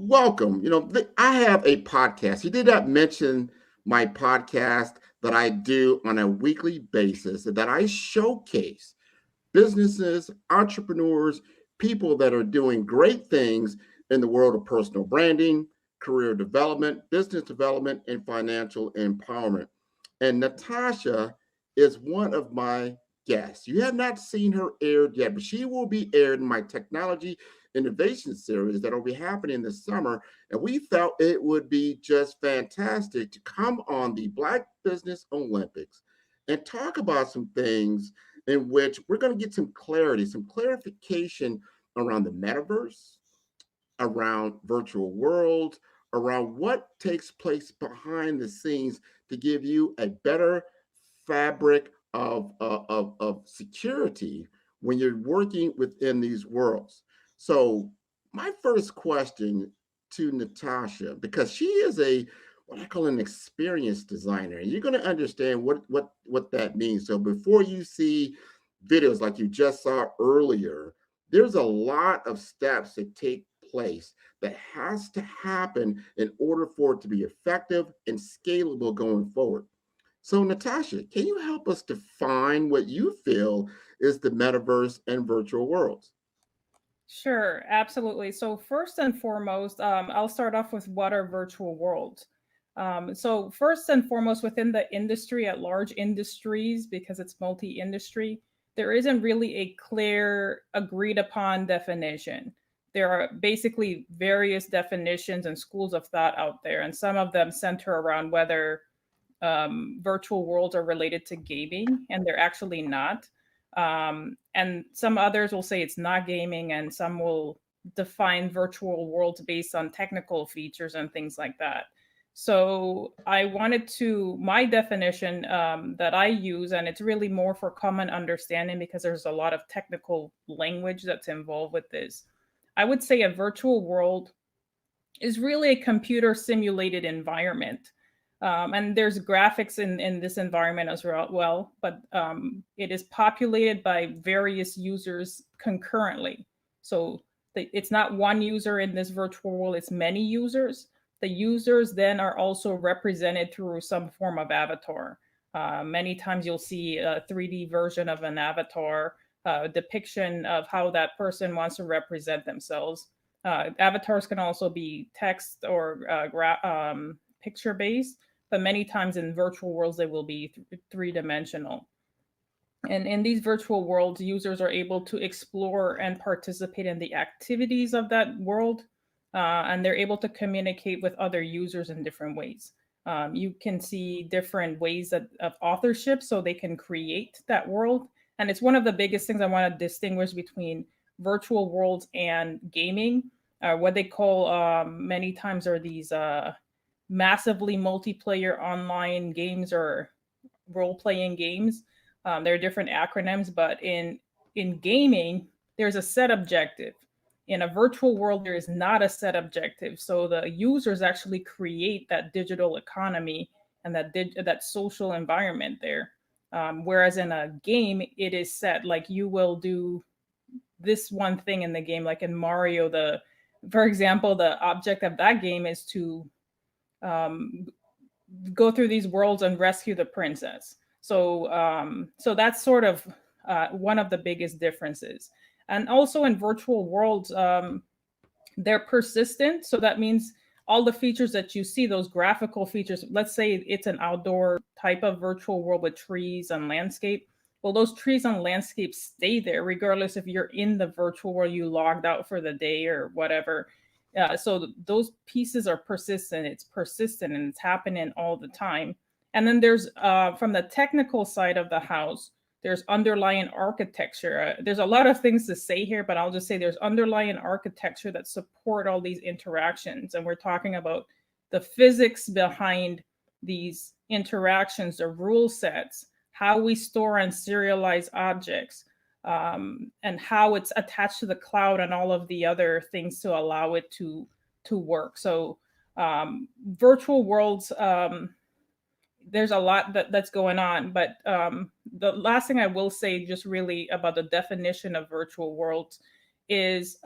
welcome. I have a podcast. He did not mention my podcast that I do on a weekly basis and that I showcase businesses, entrepreneurs, people that are doing great things in the world of personal branding, career development, business development, and financial empowerment. And Natasha is one of my guests. You have not seen her aired yet, but she will be aired in my technology innovation series that will be happening this summer. And we felt it would be just fantastic to come on the Black Business Olympics and talk about some things in which we're going to get some clarity, some clarification around the metaverse, around virtual worlds, around what takes place behind the scenes to give you a better fabric of security when you're working within these worlds. So, my first question to Natasha, because she is a what I call an experienced designer, and you're going to understand what that means. So, before you see videos like you just saw earlier, there's a lot of steps that take place that has to happen in order for it to be effective and scalable going forward. So, Natasha, can you help us define what you feel is the metaverse and virtual worlds? Sure, absolutely. So first and foremost, I'll start off with what are virtual worlds. So first and foremost, within the industry at large industries, because it's multi-industry, there isn't really a clear agreed upon definition. There are basically various definitions and schools of thought out there, and some of them center around whether virtual worlds are related to gaming, and they're actually not. And some others will say it's not gaming, and some will define virtual worlds based on technical features and things like that. So I wanted to, my definition that I use, and it's really more for common understanding because there's a lot of technical language that's involved with this. I would say a virtual world is really a computer simulated environment. And there's graphics in this environment as well, but it is populated by various users concurrently. So it's not one user in this virtual world, it's many users. The users then are also represented through some form of avatar. Many times you'll see a 3D version of an avatar, a depiction of how that person wants to represent themselves. Avatars can also be text or picture based, but many times in virtual worlds they will be three-dimensional. And in these virtual worlds, users are able to explore and participate in the activities of that world, and they're able to communicate with other users in different ways. You can see different ways of authorship, so they can create that world. And it's one of the biggest things I want to distinguish between virtual worlds and gaming. What they call many times are these massively multiplayer online games or role-playing games. There are different acronyms, but in gaming, there's a set objective. In a virtual world, there is not a set objective. So the users actually create that digital economy and that social environment there. Whereas in a game, it is set. Like you will do this one thing in the game, like in Mario. For example, the object of that game is to go through these worlds and rescue the princess. So that's sort of one of the biggest differences. And also in virtual worlds, they're persistent. So that means all the features that you see, those graphical features, let's say it's an outdoor type of virtual world with trees and landscape. Well, those trees and landscapes stay there regardless if you're in the virtual world, you logged out for the day or whatever. So those pieces are persistent. It's persistent and it's happening all the time. And then there's from the technical side of the house, there's underlying architecture. There's a lot of things to say here, but I'll just say there's underlying architecture that support all these interactions. And we're talking about the physics behind these interactions, the rule sets, how we store and serialize objects, and how it's attached to the cloud and all of the other things to allow it to work. So virtual worlds, there's a lot that's going on, but the last thing I will say just really about the definition of virtual worlds is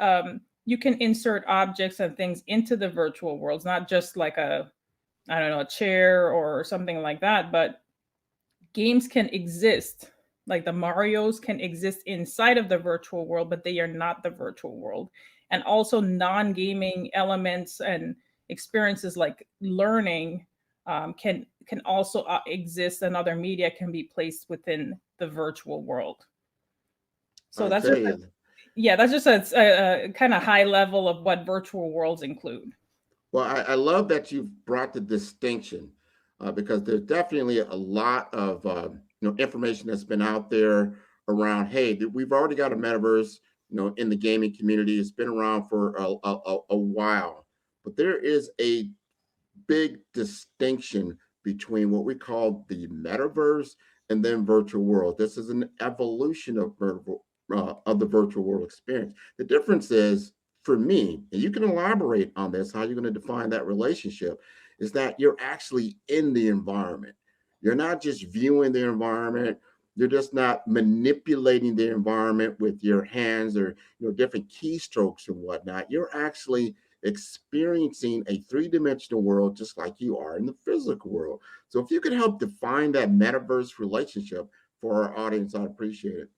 you can insert objects and things into the virtual worlds, not just like a, I don't know, a chair or something like that, but games can exist. Like the Marios can exist inside of the virtual world, but they are not the virtual world. And also non-gaming elements and experiences like learning can also exist, and other media can be placed within the virtual world. So I that's tell just you. yeah, that's just a kind of high level of what virtual worlds include. Well, I love that you've brought the distinction because there's definitely a lot of information that's been out there around. Hey, we've already got a metaverse, in the gaming community. It's been around for a while, but there is a big distinction between what we call the metaverse and then virtual world. This is an evolution of the virtual world experience. The difference is, for me, and you can elaborate on this, how you're going to define that relationship, is that you're actually in the environment. You're not just viewing the environment. You're just not manipulating the environment with your hands or different keystrokes and whatnot. You're actually experiencing a three-dimensional world just like you are in the physical world. So if you could help define that metaverse relationship for our audience, I'd appreciate it.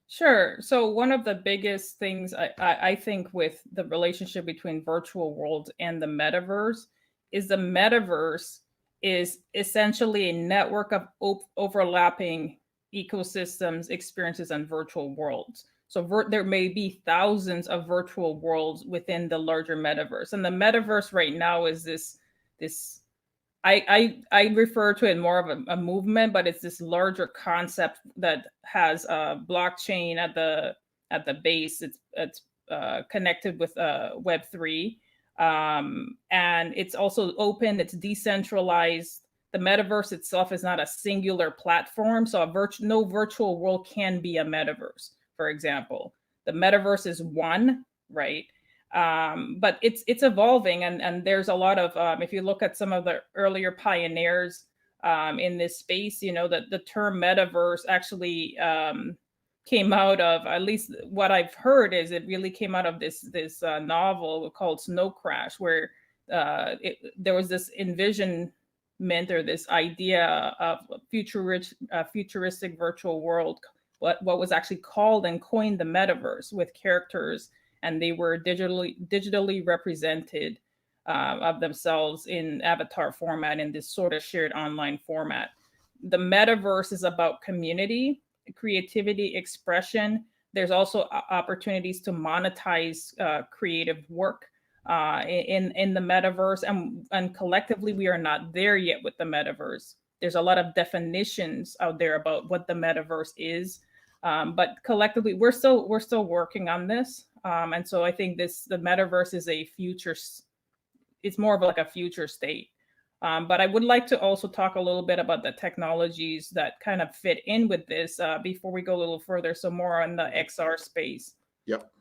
Sure. So one of the biggest things I think with the relationship between virtual worlds and the metaverse is the metaverse is essentially a network of overlapping ecosystems, experiences, and virtual worlds. So there may be thousands of virtual worlds within the larger metaverse, and the metaverse right now is this I refer to it more of a movement, but it's this larger concept that has a blockchain at the base. It's connected with Web3, and it's also open. It's decentralized. The metaverse itself is not a singular platform, so no virtual world can be a metaverse. For example, the metaverse is one, right? But it's evolving, and there's a lot of if you look at some of the earlier pioneers in this space, that the term metaverse actually came out of, at least what I've heard is it really came out of this novel called Snow Crash, where there was this envisionment or this idea of futuristic virtual world, what was actually called and coined the metaverse, with characters, and they were digitally represented of themselves in avatar format, in this sort of shared online format. The metaverse is about community, creativity, expression. There's also opportunities to monetize creative work in the metaverse, and collectively we are not there yet with the metaverse. There's a lot of definitions out there about what the metaverse is, but collectively we're still working on this. And so I think the metaverse is a future. It's more of like a future state. But I would like to also talk a little bit about the technologies that kind of fit in with this before we go a little further. So more on the XR space. Yep.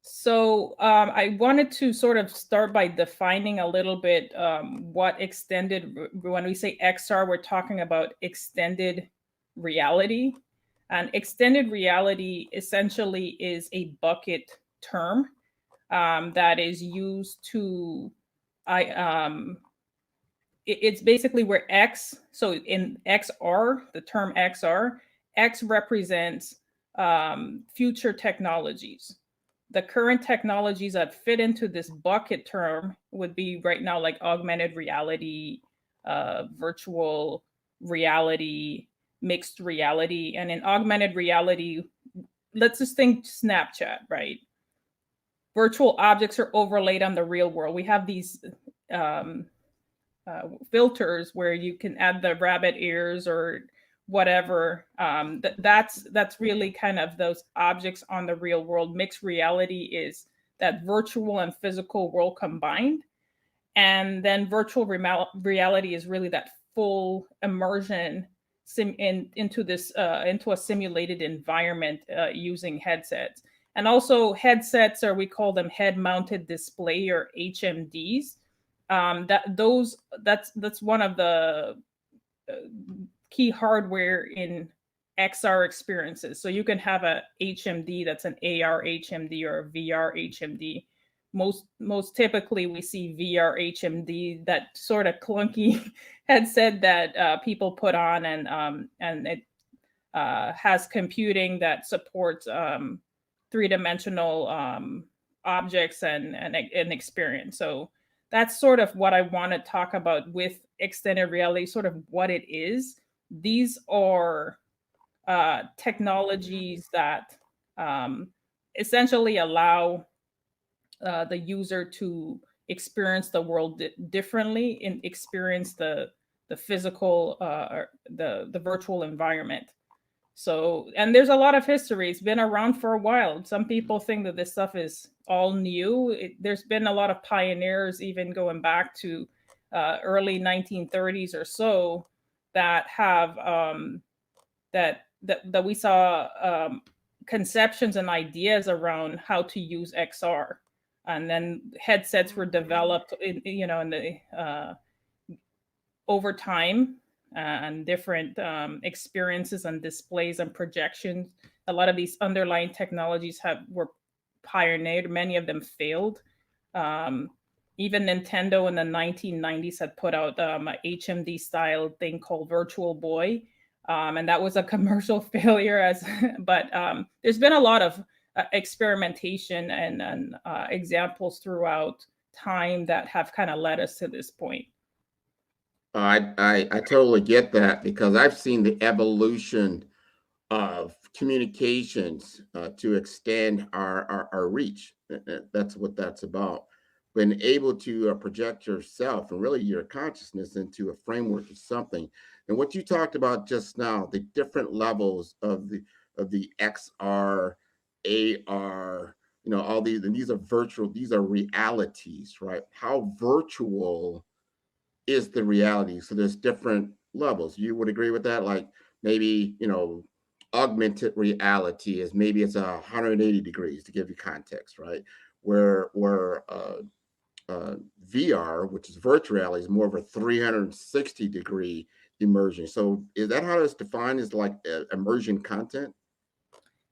So I wanted to sort of start by defining a little bit what when we say XR, we're talking about extended reality. And extended reality essentially is a bucket term that is used to, it's basically where X, so in XR, the term XR, X represents future technologies. The current technologies that fit into this bucket term would be right now like augmented reality, virtual reality, mixed reality. And in augmented reality, let's just think Snapchat, right? Virtual objects are overlaid on the real world. We have these filters where you can add the rabbit ears or whatever. That's really kind of those objects on the real world. Mixed reality is that virtual and physical world combined. And then virtual reality is really that full immersion into a simulated environment using headsets. And also headsets, or we call them head-mounted display, or HMDs. That's one of the key hardware in XR experiences. So you can have a HMD that's an AR HMD or a VR HMD. Most typically we see VR HMD, that sort of clunky headset that people put on, and it has computing that supports three-dimensional objects and experience. So that's sort of what I want to talk about with extended reality, sort of what it is. These are technologies that essentially allow the user to experience the world differently and experience the physical or the virtual environment. So, and there's a lot of history. It's been around for a while. Some people think that this stuff is all new. There's been a lot of pioneers, even going back to early 1930s or so, that have that we saw conceptions and ideas around how to use XR, and then headsets were developed in the over time, and different experiences and displays and projections. A lot of these underlying technologies were pioneered. Many of them failed. Even Nintendo in the 1990s had put out a HMD style thing called Virtual Boy, and that was a commercial failure. But there's been a lot of experimentation and examples throughout time that have kind of led us to this point. I totally get that, because I've seen the evolution of communications to extend our reach. That's what that's about. Being able to project yourself and really your consciousness into a framework of something. And what you talked about just now, the different levels of the XR, AR, all these, and these are virtual, these are realities, right? How virtual is the reality? So there's different levels. You would agree with that? Like maybe, augmented reality is, maybe it's 180 degrees, to give you context, right? Where VR, which is virtual reality, is more of a 360-degree immersion. So is that how it's defined, as like immersion content?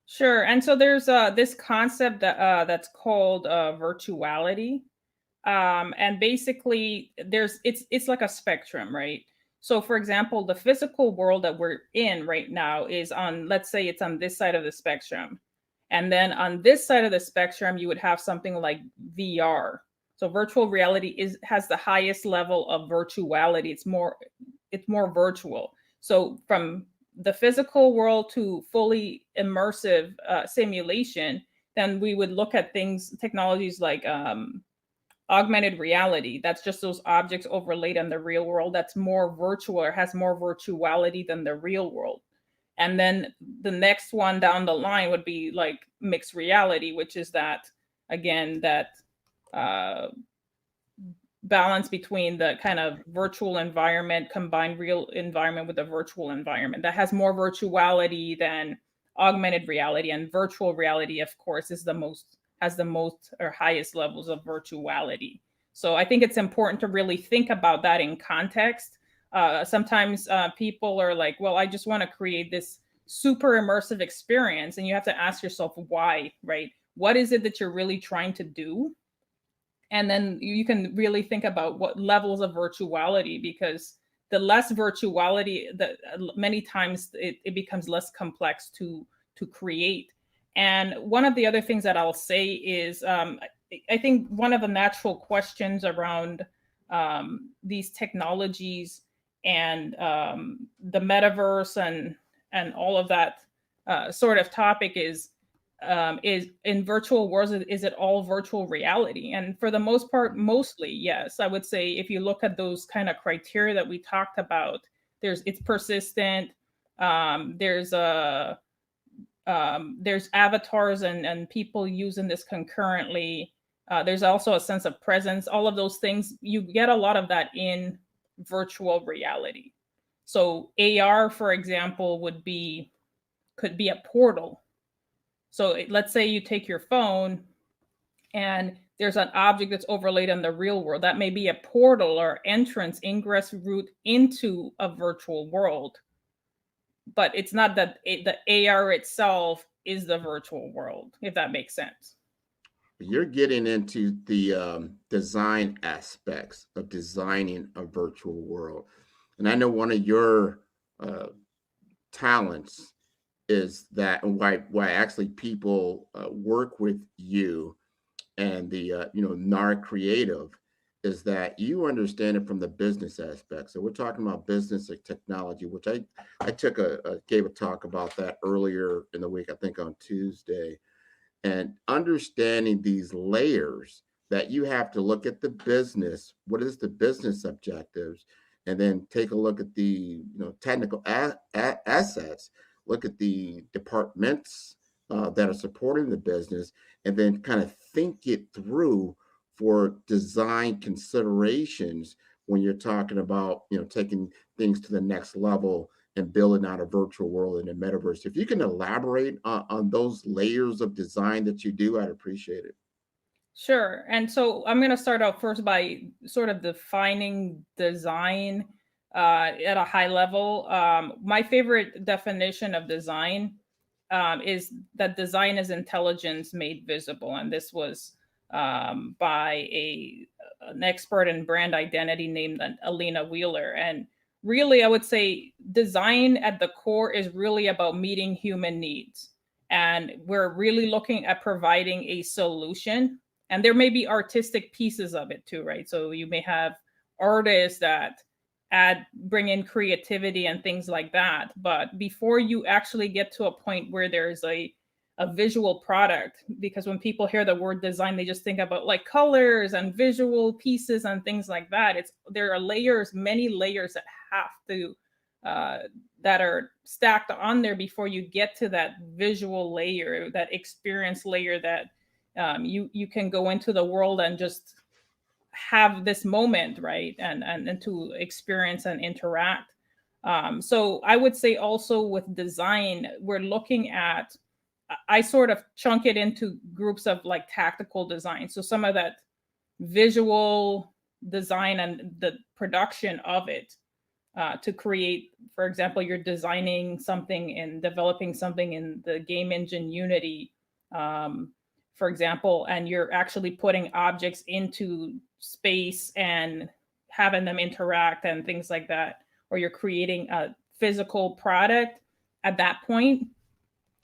Sure. And so there's this concept that's called virtuality. And basically it's like a spectrum, right? So for example, the physical world that we're in right now is on, let's say it's on this side of the spectrum. And then on this side of the spectrum, you would have something like VR. So virtual reality has the highest level of virtuality. It's more virtual. So from the physical world to fully immersive simulation, then we would look at technologies like augmented reality. That's just those objects overlaid on the real world. That's more virtual, or has more virtuality than the real world. And then the next one down the line would be like mixed reality, which is that, again, that balance between the kind of virtual environment, combined real environment with a virtual environment that has more virtuality than augmented reality. And virtual reality, of course, has the most or highest levels of virtuality. So I think it's important to really think about that in context. Sometimes people are like, well, I just want to create this super immersive experience. And you have to ask yourself why, right? What is it that you're really trying to do? And then you can really think about what levels of virtuality, because the less virtuality, many times it becomes less complex to create. And one of the other things that I'll say is, I think one of the natural questions around these technologies and the metaverse and all of that sort of topic is in virtual worlds, is it all virtual reality? And for the most part, mostly yes. I would say if you look at those kind of criteria that we talked about, it's persistent. There's avatars and people using this concurrently. There's also a sense of presence. All of those things, you get a lot of that in virtual reality. So AR, for example, could be a portal. So let's say you take your phone and there's an object that's overlaid on the real world. That may be a portal or ingress route into a virtual world. but it's not that the AR itself is the virtual world, if that makes sense. You're getting into the design aspects of designing a virtual world. And I know one of your uh, talents is that, and why actually people work with you and the NAR Creative, is that you understand it from the business aspect. So we're talking about business and technology, which I gave a talk about that earlier in the week, I think on Tuesday, and understanding these layers that you have to look at the business. What is the business objectives? And then take a look at the technical assets. Look at the departments that are supporting the business, and then kind of think it through for design considerations when you're talking about taking things to the next level and building out a virtual world in the metaverse. If you can elaborate on those layers of design that you do, I'd appreciate it. Sure. And so I'm going to start out first by sort of defining design at a high level. My favorite definition of design is that design is intelligence made visible. And this was by an expert in brand identity named Alina Wheeler. And really, I would say design at the core is really about meeting human needs. And we're really looking at providing a solution, and there may be artistic pieces of it too, right? So you may have artists that bring in creativity and things like that, but before you actually get to a point where there's a visual product, because when people hear the word design, they just think about like colors and visual pieces and things like that. There are layers, many layers that have to that are stacked on there before you get to that visual layer, that experience layer, that you can go into the world and just have this moment, right? And to experience and interact. So I would say also with design, we're looking at, I sort of chunk it into groups of like tactical design. So some of that visual design and the production of it to create, for example, you're designing something and developing something in the game engine Unity, for example, and you're actually putting objects into space and having them interact and things like that, or you're creating a physical product. At that point,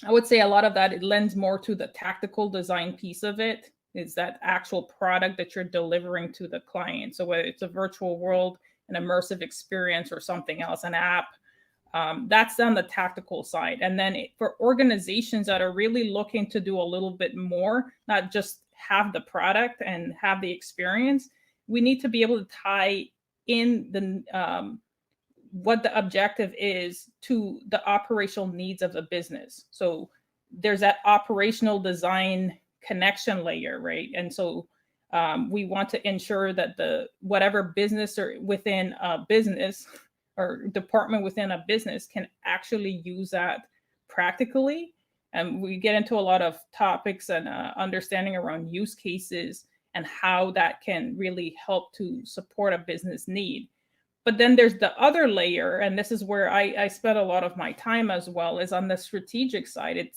I would say a lot of that, it lends more to the tactical design piece of it, is that actual product that you're delivering to the client. So whether it's a virtual world, an immersive experience, or something else, an app, that's on the tactical side. And then for organizations that are really looking to do a little bit more, not just have the product and have the experience, we need to be able to tie in the what the objective is to the operational needs of the business. So there's that operational design connection layer, right? And so we want to ensure that the whatever business or within a business or department within a business can actually use that practically. And we get into a lot of topics and understanding around use cases and how that can really help to support a business need. But then there's the other layer, and this is where I spend a lot of my time as well, is on the strategic side.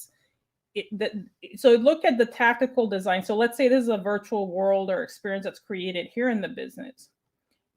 So look at the tactical design. So let's say this is a virtual world or experience that's created here in the business.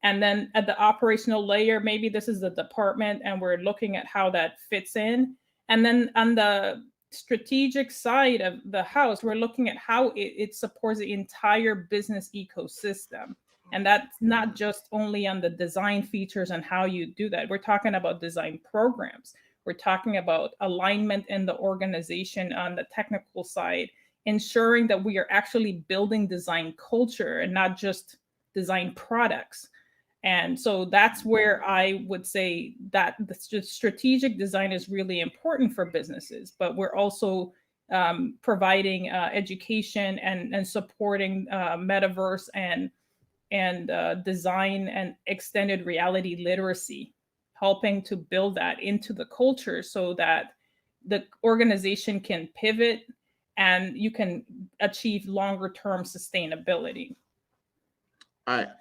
And then at the operational layer, maybe this is the department and we're looking at how that fits in. And then on the strategic side of the house, we're looking at how it supports the entire business ecosystem. And that's not just only on the design features and how you do that. We're talking about design programs. We're talking about alignment in the organization on the technical side, ensuring that we are actually building design culture and not just design products. And so that's where I would say that the strategic design is really important for businesses, but we're also providing education and supporting metaverse and design and extended reality literacy, helping to build that into the culture so that the organization can pivot and you can achieve longer term sustainability.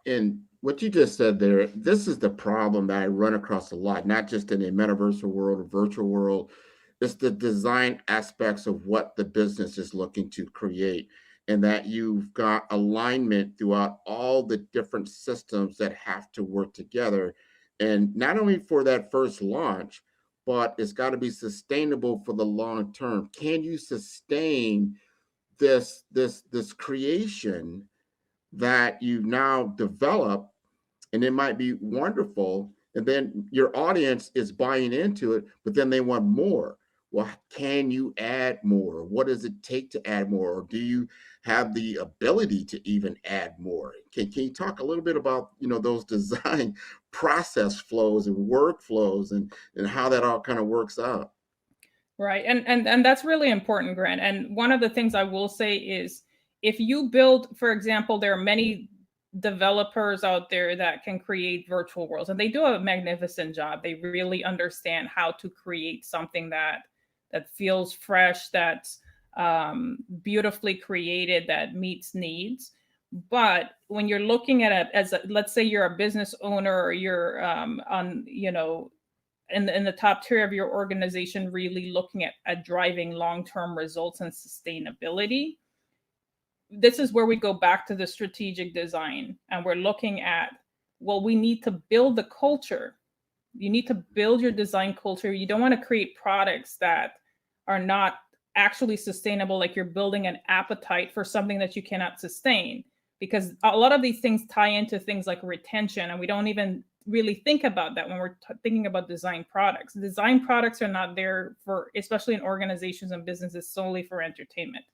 And what you just said there, this is the problem that I run across a lot, not just in a metaverse world or virtual world. It's the design aspects of what the business is looking to create, and that you've got alignment throughout all the different systems that have to work together. And not only for that first launch, but it's got to be sustainable for the long term. Can you sustain this creation that you've now developed, and it might be wonderful, and then your audience is buying into it, but then they want more? Well, can you add more? What does it take to add more? Or do you have the ability to even add more? Can you talk a little bit about, those design process flows and workflows, and how that all kind of works out? Right. And that's really important, Grant. And one of the things I will say is, if you build, for example, there are many developers out there that can create virtual worlds, and they do a magnificent job. They really understand how to create something that feels fresh, that's beautifully created, that meets needs. But when you're looking at it as let's say you're a business owner, or you're on, in the top tier of your organization, really looking at driving long-term results and sustainability, this is where we go back to the strategic design, and we're looking at, well, we need to build the culture. You need to build your design culture. You don't want to create products that are not actually sustainable, like you're building an appetite for something that you cannot sustain, because a lot of these things tie into things like retention, and we don't even really think about that when we're thinking about design products. Design products are not there for, especially in organizations and businesses, solely for entertainment.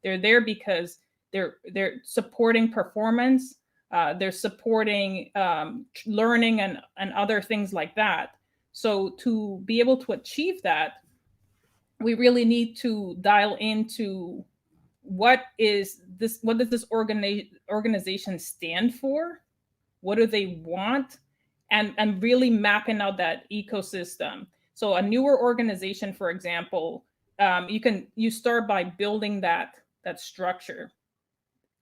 They're there because they're supporting performance, they're supporting learning and other things like that. So to be able to achieve that, we really need to dial into what does this organization stand for, what do they want, and really mapping out that ecosystem. So a newer organization, for example, you start by building that structure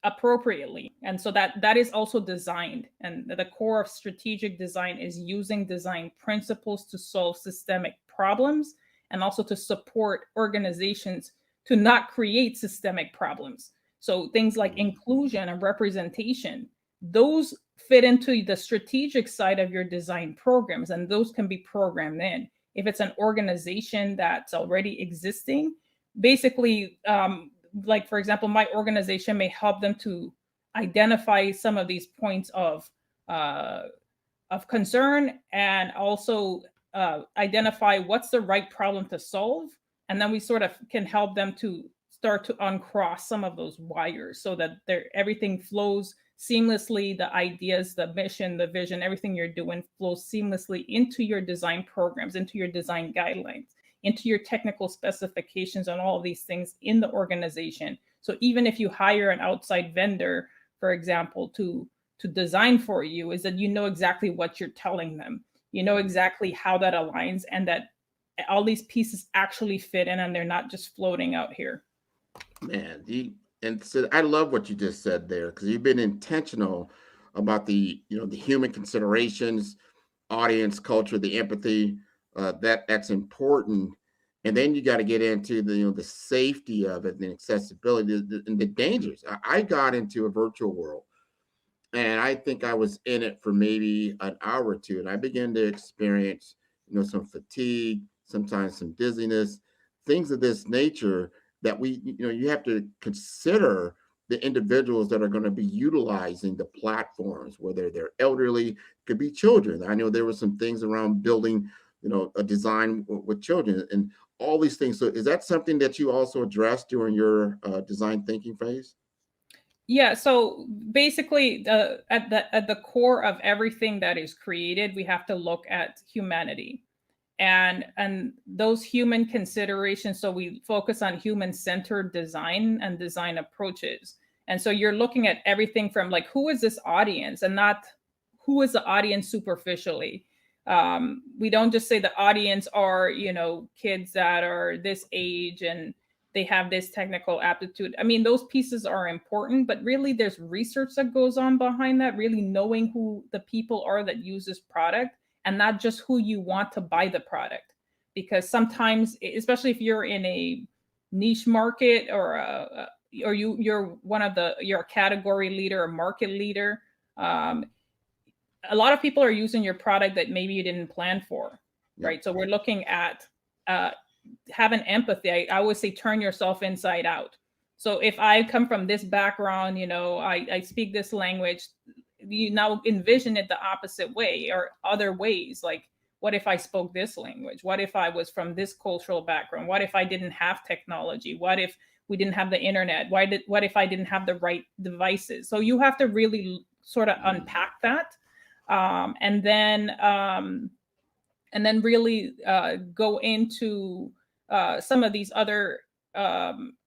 appropriately, and so that is also designed. And the core of strategic design is using design principles to solve systemic problems, and also to support organizations to not create systemic problems. So things like inclusion and representation, those fit into the strategic side of your design programs, and those can be programmed in. If it's an organization that's already existing, basically, like for example, my organization may help them to identify some of these points of concern, and also identify what's the right problem to solve, and then we sort of can help them to start to uncross some of those wires, so that everything flows seamlessly. The ideas, the mission, the vision, everything you're doing flows seamlessly into your design programs, into your design guidelines, into your technical specifications, on all of these things in the organization. So even if you hire an outside vendor, for example, to design for you, is that you know exactly what you're telling them. You know exactly how that aligns, and that all these pieces actually fit in, and they're not just floating out here. Man, and so I love what you just said there, because you've been intentional about the human considerations, audience culture, the empathy, that's important. And then you got to get into the safety of it, the accessibility, and the dangers. I got into a virtual world, and I think I was in it for maybe an hour or two, and I began to experience some fatigue, sometimes some dizziness, things of this nature, that you have to consider the individuals that are going to be utilizing the platforms, whether they're elderly, could be children. I know there were some things around building a design with children, and all these things. So is that something that you also addressed during your design thinking phase? Yeah, so basically, at the core of everything that is created, we have to look at humanity, and those human considerations. So we focus on human-centered design and design approaches. And so you're looking at everything from, like, who is this audience, and not who is the audience superficially. We don't just say the audience are kids that are this age, and they have this technical aptitude. I mean, those pieces are important, but really there's research that goes on behind that, really knowing who the people are that use this product and not just who you want to buy the product. Because sometimes, especially if you're in a niche market or you're a category leader or market leader, a lot of people are using your product that maybe you didn't plan for, right? So we're looking at having empathy. I always say turn yourself inside out. So if I come from this background, I speak this language, you now envision it the opposite way or other ways. Like, what if I spoke this language? What if I was from this cultural background? What if I didn't have technology? What if we didn't have the internet? What if I didn't have the right devices? So you have to really sort of unpack that. And then really go into some of these other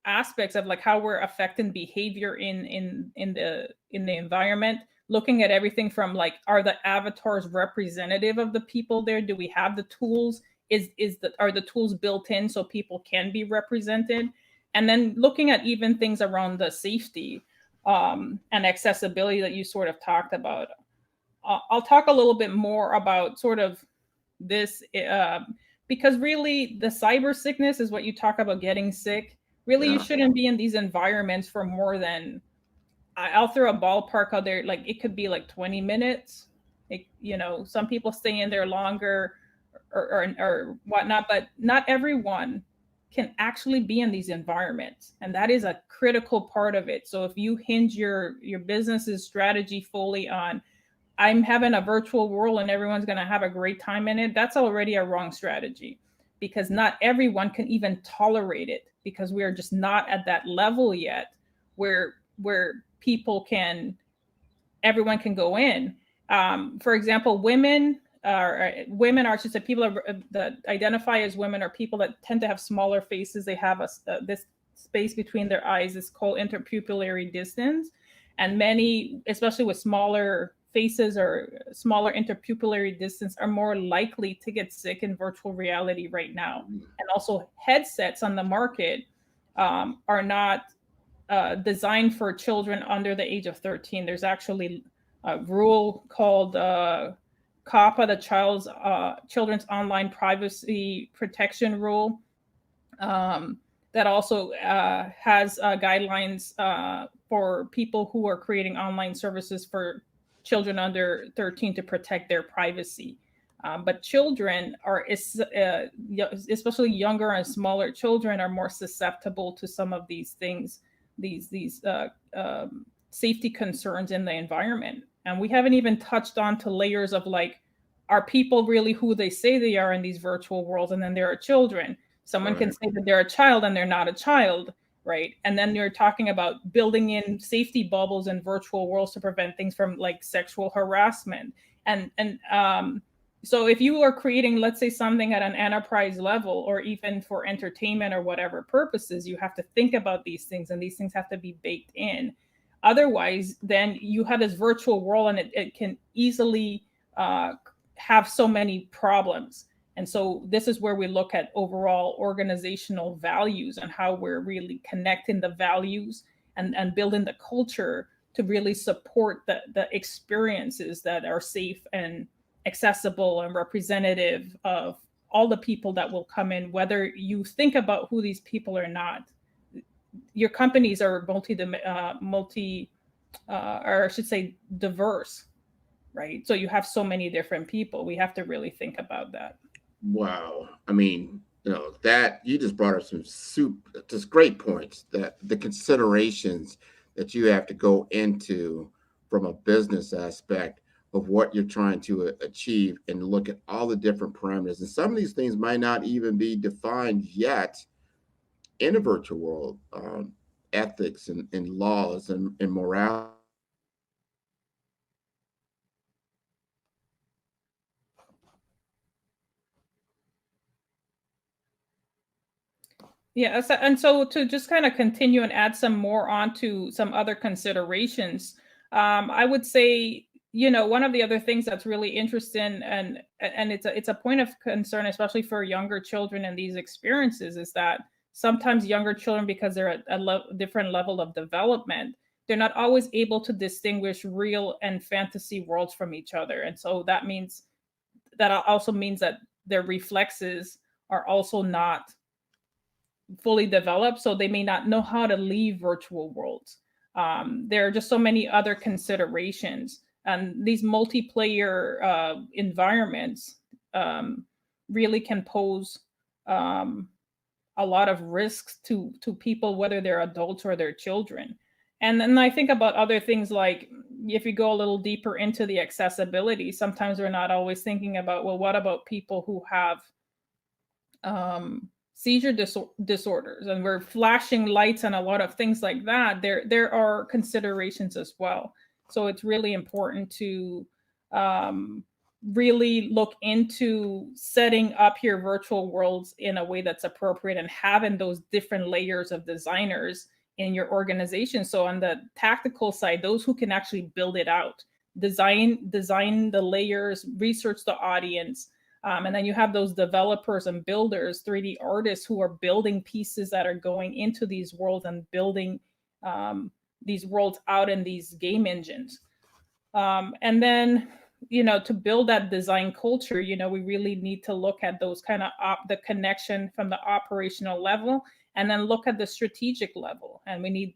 aspects of like how we're affecting behavior in the environment, looking at everything from like, are the avatars representative of the people there? Do we have the tools? Are the tools built in so people can be represented? And then looking at even things around the safety and accessibility that you sort of talked about. I'll talk a little bit more about sort of this because really the cyber sickness is what you talk about, getting sick. Really, you shouldn't be in these environments for more than, I'll throw a ballpark out there, like it could be like 20 minutes. Some people stay in there longer or whatnot, but not everyone can actually be in these environments. And that is a critical part of it. So if you hinge your business's strategy fully on, I'm having a virtual world and everyone's going to have a great time in it, that's already a wrong strategy, because not everyone can even tolerate it, because we are just not at that level yet where everyone can go in. For example, women are, I should say, people that identify as women are people that tend to have smaller faces. They have this space between their eyes is called interpupillary distance. And many, especially with smaller faces or smaller interpupillary distance, are more likely to get sick in virtual reality right now. And also headsets on the market are not designed for children under the age of 13. There's actually a rule called COPPA, the Children's Online Privacy Protection Rule, that also has guidelines for people who are creating online services for children under 13 to protect their privacy. But children are, especially younger and smaller children, are more susceptible to some of these things, these safety concerns in the environment. And we haven't even touched on to layers of like, are people really who they say they are in these virtual worlds? And then there are children. Someone can say that they're a child and they're not a child, right? And then you're talking about building in safety bubbles in virtual worlds to prevent things from like sexual harassment. And so if you are creating, let's say, something at an enterprise level or even for entertainment or whatever purposes, you have to think about these things, and these things have to be baked in. Otherwise, then you have this virtual world and it can easily have so many problems. And so this is where we look at overall organizational values and how we're really connecting the values and building the culture to really support the experiences that are safe and accessible and representative of all the people that will come in, whether you think about who these people are not. Your companies are or I should say diverse, right? So you have so many different people. We have to really think about that. Wow. I mean, that you just brought up some just great points, that the considerations that you have to go into from a business aspect of what you're trying to achieve, and look at all the different parameters. And some of these things might not even be defined yet in a virtual world, ethics and laws and morality. Yeah, and so to just kind of continue and add some more onto some other considerations, I would say, one of the other things that's really interesting and it's a point of concern, especially for younger children and these experiences, is that sometimes younger children, because they're at a different level of development, they're not always able to distinguish real and fantasy worlds from each other. And so that also means that their reflexes are also not fully developed, so they may not know how to leave virtual worlds. There are just so many other considerations, and these multiplayer environments really can pose a lot of risks to people, whether they're adults or they're children. And then I think about other things, like if you go a little deeper into the accessibility, sometimes we're not always thinking about, well, what about people who have seizure disorders, and we're flashing lights and a lot of things like that. There are considerations as well. So it's really important to really look into setting up your virtual worlds in a way that's appropriate, and having those different layers of designers in your organization. So on the tactical side, those who can actually build it out, design the layers, research the audience. And then you have those developers and builders, 3D artists, who are building pieces that are going into these worlds and building these worlds out in these game engines. And then, to build that design culture, we really need to look at those kind of the connection from the operational level, and then look at the strategic level. And we need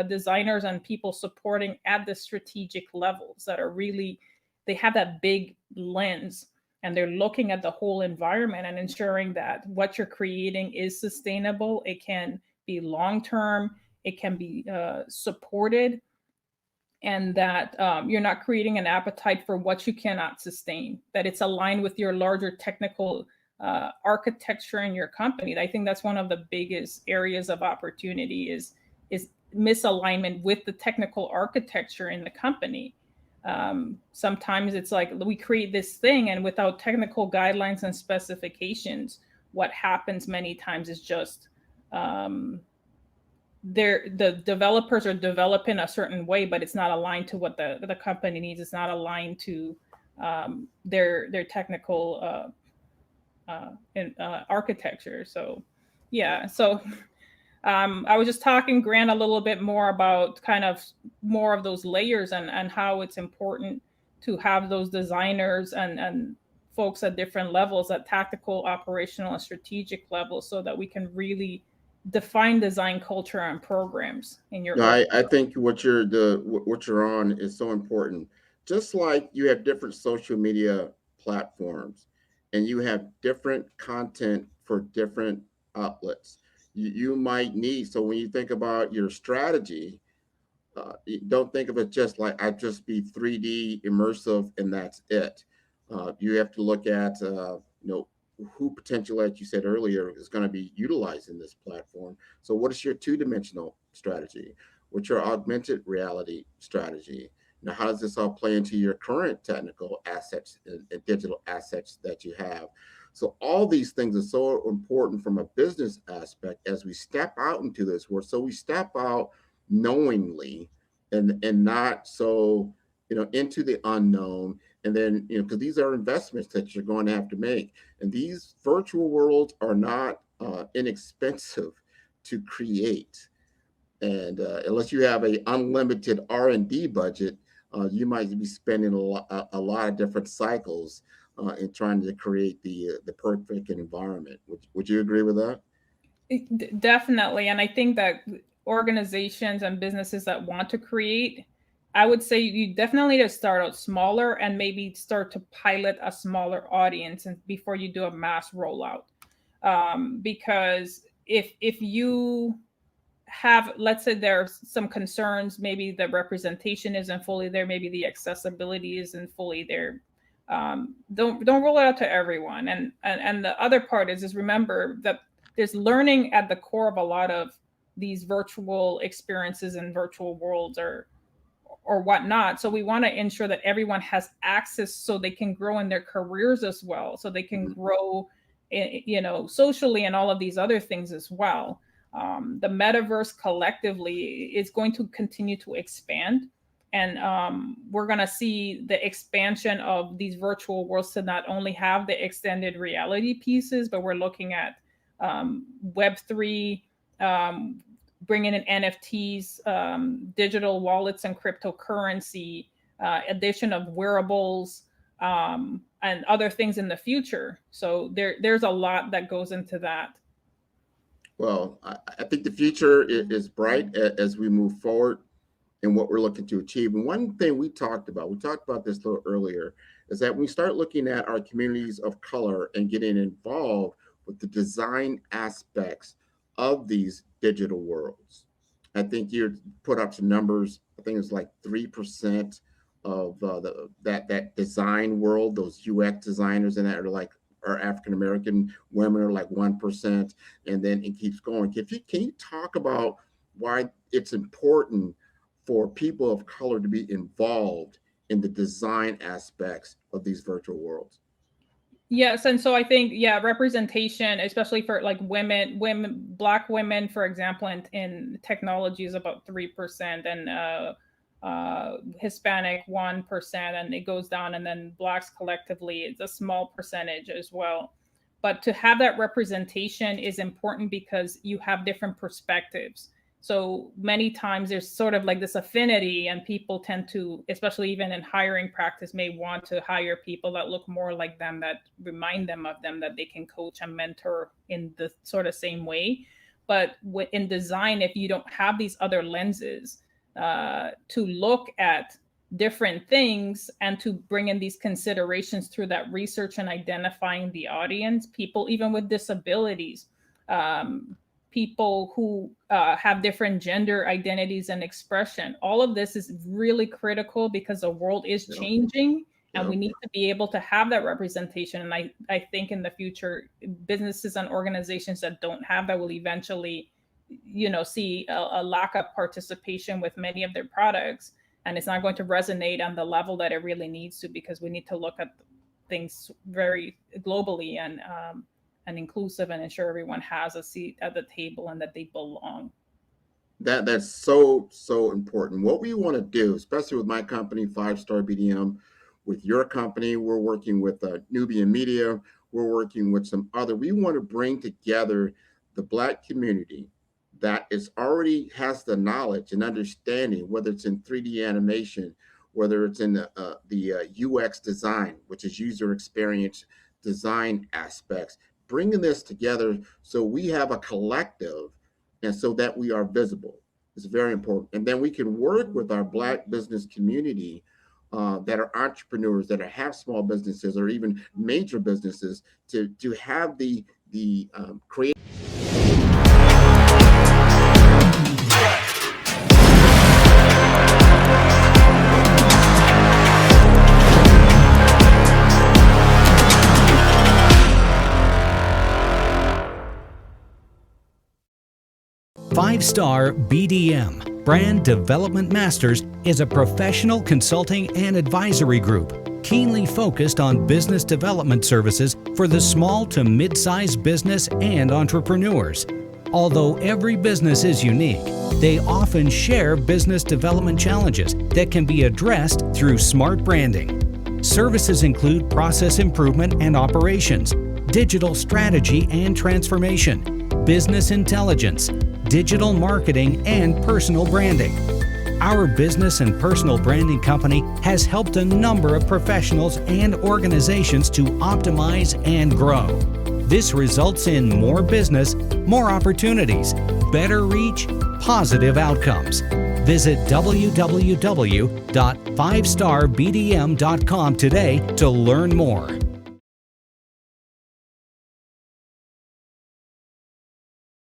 designers and people supporting at the strategic levels that are really, they have that big lens, and they're looking at the whole environment and ensuring that what you're creating is sustainable. It can be long-term, it can be supported, and that you're not creating an appetite for what you cannot sustain, that it's aligned with your larger technical architecture in your company. I think that's one of the biggest areas of opportunity is misalignment with the technical architecture in the company. Sometimes it's like we create this thing, and without technical guidelines and specifications, what happens many times is just the developers are developing a certain way, but it's not aligned to what the company needs. It's not aligned to their technical architecture. So yeah, so I was just talking, Grant, a little bit more about kind of more of those layers, and how it's important to have those designers and folks at different levels, at tactical, operational, and strategic levels, so that we can really define design culture and programs in your No, I think what you're on is so important. Just like you have different social media platforms, and you have different content for different outlets. You might need, so when you think about your strategy, don't think of it just like I just be 3D immersive and that's it. You have to look at who potentially, like you said earlier, is going to be utilizing this platform. So what is your two-dimensional strategy? What's your augmented reality strategy? Now, how does this all play into your current technical assets and digital assets that you have? So all these things are so important from a business aspect as we step out into this world. So we step out knowingly and not so into the unknown. And then because these are investments that you're going to have to make, and these virtual worlds are not inexpensive to create. And unless you have a unlimited R&D budget, you might be spending a lot of different cycles in trying to create the perfect environment. Would you agree with that? Definitely. And I think that organizations and businesses that want to create, I would say you definitely need to start out smaller, and maybe start to pilot a smaller audience and before you do a mass rollout. Because if you have, let's say there's some concerns, maybe the representation isn't fully there, maybe the accessibility isn't fully there, don't roll it out to everyone. And the other part is remember that there's learning at the core of a lot of these virtual experiences and virtual worlds or whatnot. So we want to ensure that everyone has access, so they can grow in their careers as well, so they can grow socially and all of these other things as well. The metaverse collectively is going to continue to expand, and we're going to see the expansion of these virtual worlds to not only have the extended reality pieces, but we're looking at Web3, bringing in NFTs, digital wallets and cryptocurrency, addition of wearables, and other things in the future. So there's a lot that goes into that. Well, I think the future is bright as we move forward in what we're looking to achieve. And one thing we talked about this a little earlier, is that when we start looking at our communities of color and getting involved with the design aspects of these digital worlds. I think you put up some numbers. I think it's like 3% of that design world, those UX designers in that are African American women are like 1%, and then it keeps going. Can you talk about why it's important for people of color to be involved in the design aspects of these virtual worlds? Yes, and so I think, representation, especially for like Black women, for example, in technology is about 3%, and Hispanic 1%, and it goes down, and then Blacks collectively it's a small percentage as well. But to have that representation is important because you have different perspectives. So many times there's sort of like this affinity, and people tend to, especially even in hiring practice, may want to hire people that look more like them, that remind them of them, that they can coach and mentor in the sort of same way. But in design, if you don't have these other lenses to look at different things and to bring in these considerations through that research and identifying the audience, people even with disabilities, people who have different gender identities and expression. All of this is really critical because the world is changing, and we need to be able to have that representation. And I think in the future, businesses and organizations that don't have that will eventually, see a lack of participation with many of their products. And it's not going to resonate on the level that it really needs to, because we need to look at things very globally and inclusive, and ensure everyone has a seat at the table and that they belong. That's so important. What we want to do, especially with my company, 5-Star BDM, with your company, we're working with Nubian Media, we're working with some other. We want to bring together the Black community that is already has the knowledge and understanding, whether it's in 3D animation, whether it's in the UX design, which is user experience design aspects, bringing this together so we have a collective and so that we are visible is very important. And then we can work with our Black business community that are entrepreneurs, that have small businesses or even major businesses to have the creative. Five-Star BDM, Brand Development Masters, is a professional consulting and advisory group keenly focused on business development services for the small to mid-sized business and entrepreneurs. Although every business is unique, they often share business development challenges that can be addressed through smart branding. Services include process improvement and operations, digital strategy and transformation, business intelligence, digital marketing, and personal branding. Our business and personal branding company has helped a number of professionals and organizations to optimize and grow. This results in more business, more opportunities, better reach, positive outcomes. Visit www.5starbdm.com today to learn more.